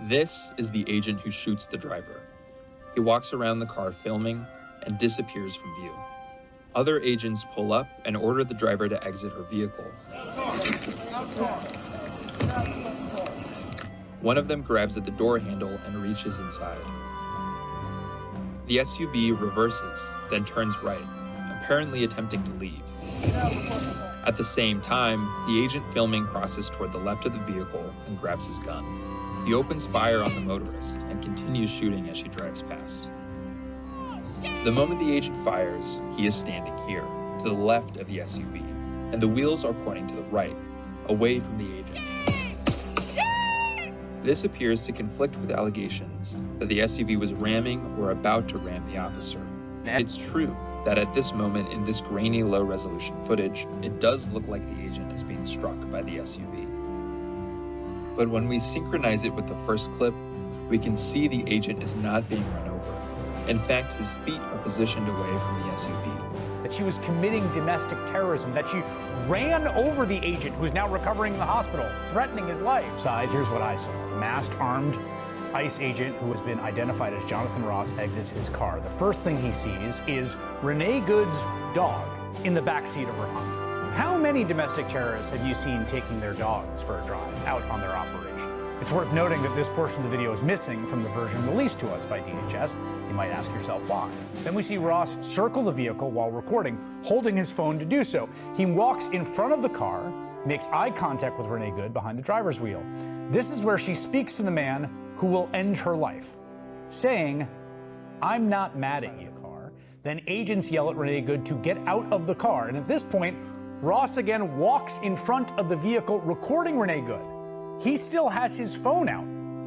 This is the agent who shoots the driver. He walks around the car filming and disappears from view. Other agents pull up and order the driver to exit her vehicle. One of them grabs at the door handle and reaches inside. The SUV reverses, then turns right, apparently attempting to leave. At the same time, the agent filming crosses toward the left of the vehicle and grabs his gun. He opens fire on the motorist and continues shooting as she drives past. The moment the agent fires, he is standing here, to the left of the SUV, and the wheels are pointing to the right, away from the agent. This appears to conflict with allegations that the SUV was ramming or about to ram the officer. It's true that at this moment in this grainy low-resolution footage, it does look like the agent is being struck by the SUV. But when we synchronize it with the first clip, we can see the agent is not being run over. In fact, his feet are positioned away from the SUV. That she was committing domestic terrorism, that she ran over the agent who's now recovering in the hospital, threatening his life. Here's what I saw. The masked, armed ICE agent who has been identified as Jonathan Ross exits his car. The first thing he sees is Renee Good's dog in the backseat of her Honda. How many domestic terrorists have you seen taking their dogs for a drive out on their operation? It's worth noting that this portion of the video is missing from the version released to us by DHS. You might ask yourself why. Then we see Ross circle the vehicle while recording, holding his phone to do so. He walks in front of the car, makes eye contact with Renee Good behind the driver's wheel. This is where she speaks to the man who will end her life, saying, "I'm not mad at you." Then agents yell at Renee Good to get out of the car. And at this point, Ross again walks in front of the vehicle, recording Renee Good. He still has his phone out.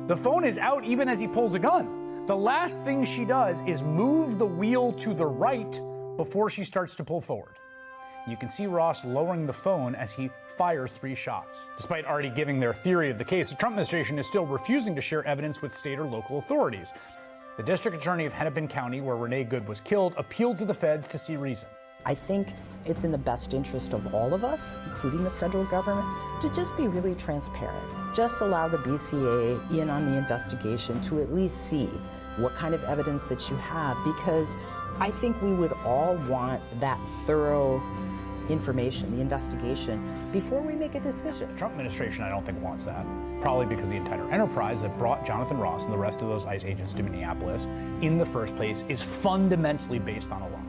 The phone is out even as he pulls a gun. The last thing she does is move the wheel to the right before she starts to pull forward. You can see Ross lowering the phone as he fires 3 shots. Despite already giving their theory of the case, the Trump administration is still refusing to share evidence with state or local authorities. The district attorney of Hennepin County, where Renee Good was killed, appealed to the feds to see reason. I think it's in the best interest of all of us, including the federal government, to just be really transparent. Just allow the BCA in on the investigation to at least see what kind of evidence that you have, because I think we would all want that thorough information, the investigation, before we make a decision. The Trump administration, I don't think, wants that. Probably because the entire enterprise that brought Jonathan Ross and the rest of those ICE agents to Minneapolis in the first place is fundamentally based on a lie.